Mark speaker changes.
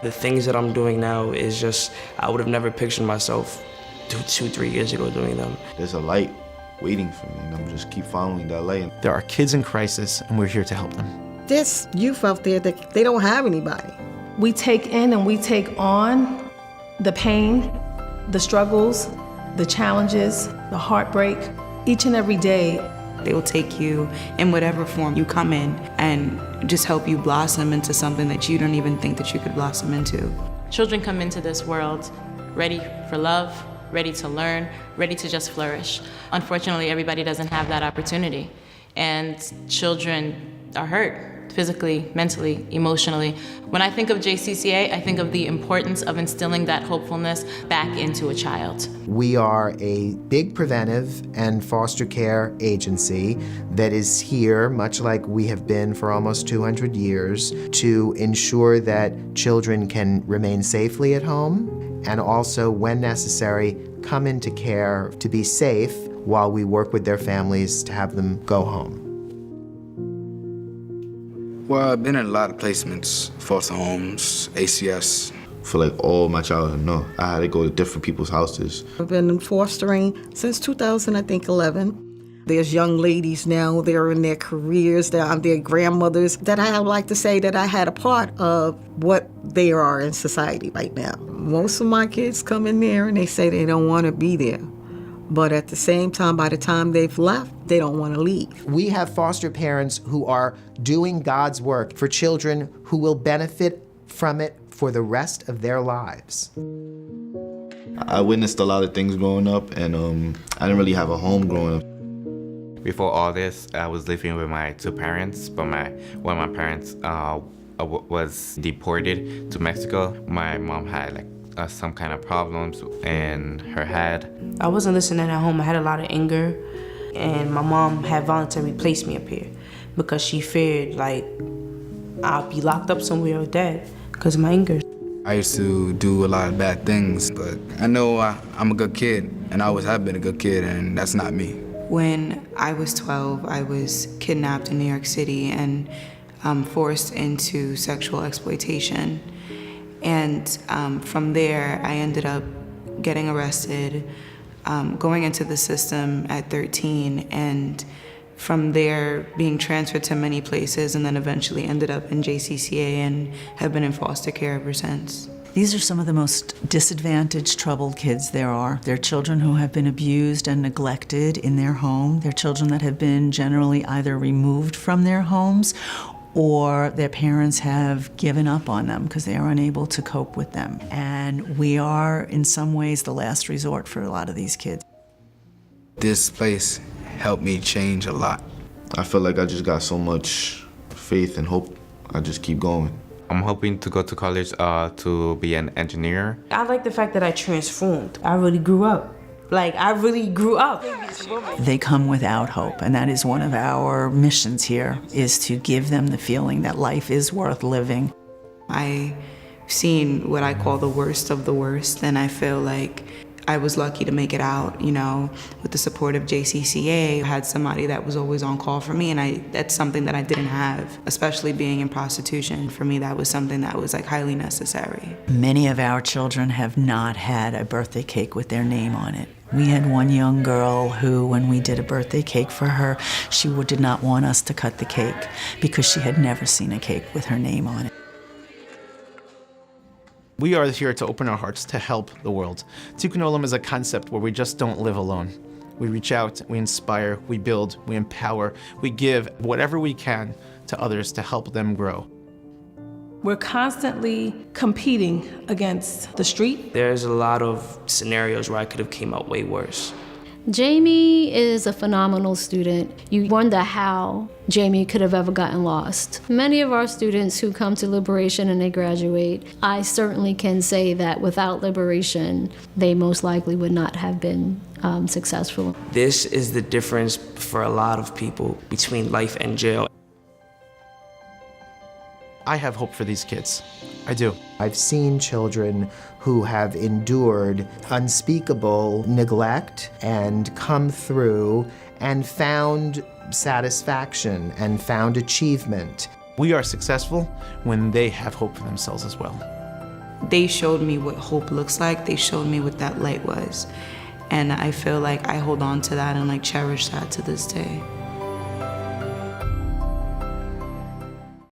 Speaker 1: The things that I'm doing now is just, I would have never pictured myself 3 years ago doing them.
Speaker 2: There's a light waiting for me, and I'm just keep following that light.
Speaker 3: There are kids in crisis, and we're here to help them.
Speaker 4: There's youth out there that they don't have anybody.
Speaker 5: We take in and we take on the pain, the struggles, the challenges, the heartbreak, each and every day.
Speaker 6: They will take you in whatever form you come in and just help you blossom into something that you don't even think that you could blossom into.
Speaker 7: Children come into this world ready for love, ready to learn, ready to just flourish. Unfortunately, everybody doesn't have that opportunity. And children are hurt physically, mentally, emotionally. When I think of JCCA, I think of the importance of instilling that hopefulness back into a child.
Speaker 8: We are a big preventive and foster care agency that is here, much like we have been for almost 200 years, to ensure that children can remain safely at home and also, when necessary, come into care to be safe while we work with their families to have them go home.
Speaker 9: Well, I've been in a lot of placements, foster homes, ACS.
Speaker 2: For like all my childhood, no. I had to go to different people's houses.
Speaker 4: I've been fostering since 2011. There's young ladies now, they're in their careers, they're their grandmothers, that I like to say that I had a part of what they are in society right now. Most of my kids come in there and they say they don't want to be there. But at the same time, by the time they've left, they don't want to leave.
Speaker 8: We have foster parents who are doing God's work for children who will benefit from it for the rest of their lives.
Speaker 2: I witnessed a lot of things growing up, and I didn't really have a home growing up.
Speaker 10: Before all this, I was living with my two parents, but one of my parents was deported to Mexico. My mom had some kind of problems in her head.
Speaker 11: I wasn't listening at home. I had a lot of anger, and my mom had voluntarily placed me up here because she feared I'll be locked up somewhere or dead because of my anger.
Speaker 9: I used to do a lot of bad things, but I know I'm a good kid, and I always have been a good kid, and that's not me.
Speaker 6: When I was 12, I was kidnapped in New York City and forced into sexual exploitation. And from there, I ended up getting arrested, going into the system at 13, and from there being transferred to many places, and then eventually ended up in JCCA and have been in foster care ever since.
Speaker 12: These are some of the most disadvantaged, troubled kids there are. They're children who have been abused and neglected in their home. They're children that have been generally either removed from their homes or their parents have given up on them because they are unable to cope with them. And we are, in some ways, the last resort for a lot of these kids.
Speaker 9: This place helped me change a lot.
Speaker 2: I feel like I just got so much faith and hope. I just keep going.
Speaker 10: I'm hoping to go to college to be an engineer.
Speaker 11: I like the fact that I transformed. I really grew up. I really grew up.
Speaker 12: They come without hope, and that is one of our missions here, is to give them the feeling that life is worth living.
Speaker 6: I've seen what I call the worst of the worst, and I feel like I was lucky to make it out, with the support of JCCA. I had somebody that was always on call for me, and that's something that I didn't have, especially being in prostitution. For me, that was something that was highly necessary.
Speaker 12: Many of our children have not had a birthday cake with their name on it. We had one young girl who, when we did a birthday cake for her, she did not want us to cut the cake because she had never seen a cake with her name on it.
Speaker 3: We are here to open our hearts to help the world. Tikkun Olam is a concept where we just don't live alone. We reach out, we inspire, we build, we empower, we give whatever we can to others to help them grow.
Speaker 5: We're constantly competing against the street.
Speaker 1: There's a lot of scenarios where I could have came out way worse.
Speaker 13: Jamie is a phenomenal student. You wonder how Jamie could have ever gotten lost. Many of our students who come to Liberation and they graduate, I certainly can say that without Liberation, they most likely would not have been successful.
Speaker 1: This is the difference for a lot of people between life and jail.
Speaker 3: I have hope for these kids. I do.
Speaker 8: I've seen children who have endured unspeakable neglect and come through and found satisfaction and found achievement.
Speaker 3: We are successful when they have hope for themselves as well.
Speaker 6: they showed me what hope looks like. They showed me what that light was. And I feel like I hold on to that and like cherish that to this day.